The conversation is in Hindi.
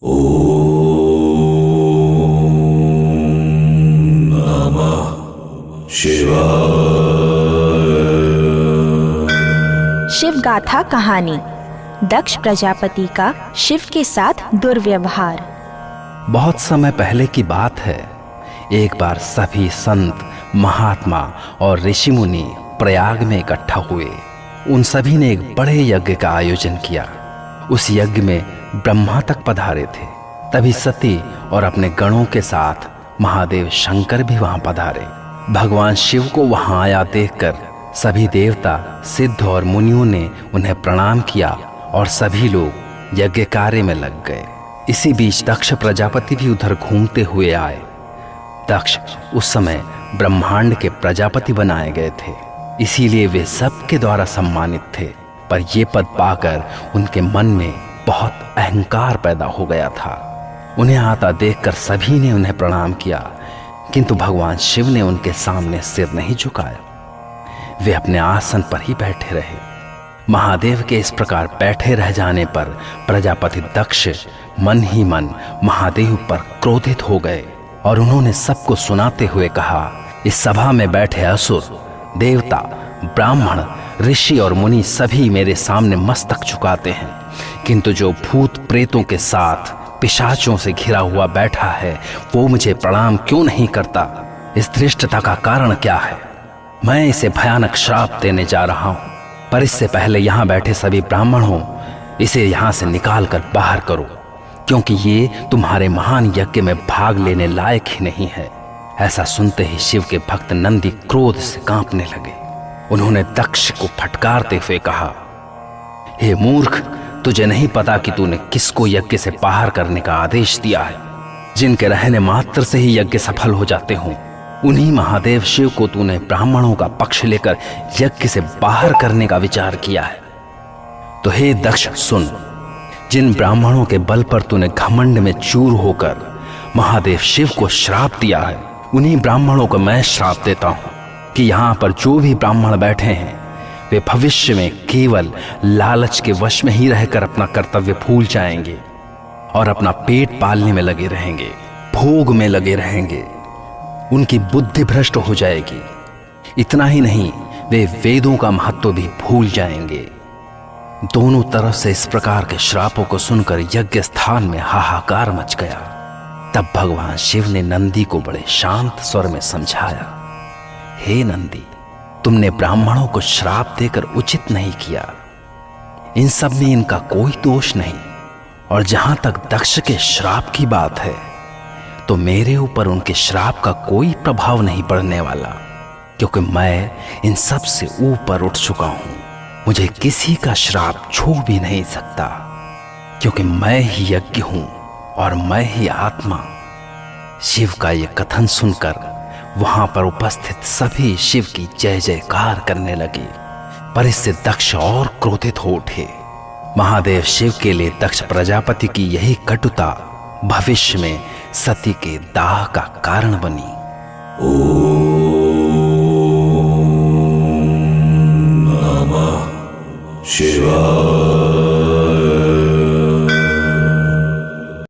शिव गाथा कहानी। दक्ष प्रजापति का शिव के साथ दुर्व्यवहार। बहुत समय पहले की बात है। एक बार सभी संत, महात्मा और ऋषि मुनि प्रयाग में इकट्ठा हुए। उन सभी ने एक बड़े यज्ञ का आयोजन किया। उस यज्ञ में ब्रह्मा तक पधारे थे। तभी सती और अपने गणों के साथ महादेव शंकर भी वहां पधारे। भगवान शिव को वहां आया देखकर सभी देवता, सिद्ध और मुनियों ने उन्हें प्रणाम किया और सभी लोग यज्ञ कार्य में लग गए। इसी बीच दक्ष प्रजापति भी उधर घूमते हुए आए। दक्ष उस समय ब्रह्मांड के प्रजापति बनाए गए थे, इसीलिए वे सबके द्वारा सम्मानित थे। पर ये पद पाकर उनके मन में बहुत अहंकार पैदा हो गया था। उन्हें आता देखकर सभी ने उन्हें प्रणाम किया, किंतु भगवान शिव ने उनके सामने सिर नहीं झुकाया। वे अपने आसन पर ही बैठे रहे। महादेव के इस प्रकार बैठे रह जाने पर प्रजापति दक्ष मन ही मन महादेव पर क्रोधित हो गए और उन्होंने सबको सुनाते हुए कहा, इस सभा में बैठे असुर, देवता, ब्राह्मण, ऋषि और मुनि सभी मेरे सामने मस्तक झुकाते हैं, किंतु जो भूत प्रेतों के साथ पिशाचों से घिरा हुआ बैठा है वो मुझे प्रणाम क्यों नहीं करता? इस धृष्टता का कारण क्या है? मैं इसे भयानक श्राप देने जा रहा हूं, पर इससे पहले यहां बैठे सभी ब्राह्मणों, इसे यहां से निकाल कर बाहर करो, क्योंकि ये तुम्हारे महान यज्ञ में भाग लेने लायक ही नहीं है। ऐसा सुनते ही शिव के भक्त नंदी क्रोध से कांपने लगे। उन्होंने दक्ष को फटकारते हुए कहा, हे मूर्ख, तुझे नहीं पता कि तूने किसको यज्ञ से बाहर करने का आदेश दिया है? जिनके रहने मात्र से ही यज्ञ सफल हो जाते हों, उन्हीं महादेव शिव को तूने ब्राह्मणों का पक्ष लेकर यज्ञ से बाहर करने का विचार किया है। तो हे दक्ष सुन, जिन ब्राह्मणों के बल पर तूने घमंड में चूर होकर महादेव शिव को श्राप दिया है, उन्हीं ब्राह्मणों को मैं श्राप देता हूं कि यहां पर जो भी ब्राह्मण बैठे हैं वे भविष्य में केवल लालच के वश में ही रहकर अपना कर्तव्य भूल जाएंगे और अपना पेट पालने में लगे रहेंगे, भोग में लगे रहेंगे। उनकी बुद्धि भ्रष्ट हो जाएगी। इतना ही नहीं, वे वेदों का महत्व भी भूल जाएंगे। दोनों तरफ से इस प्रकार के श्रापों को सुनकर यज्ञ स्थान में हाहाकार मच गया। तब भगवान शिव ने नंदी को बड़े शांत स्वर में समझाया, हे नंदी, तुमने ब्राह्मणों को श्राप देकर उचित नहीं किया। इन सब में इनका कोई दोष नहीं, और जहां तक दक्ष के श्राप की बात है तो मेरे ऊपर उनके श्राप का कोई प्रभाव नहीं पड़ने वाला, क्योंकि मैं इन सब से ऊपर उठ चुका हूं। मुझे किसी का श्राप छू भी नहीं सकता, क्योंकि मैं ही यज्ञ हूं और मैं ही आत्मा। शिव का यह कथन सुनकर वहां पर उपस्थित सभी शिव की जय जयकार करने लगे, पर इससे दक्ष और क्रोधित हो उठे। महादेव शिव के लिए दक्ष प्रजापति की यही कटुता भविष्य में सती के दाह का कारण बनी। ओम नमः शिवाय।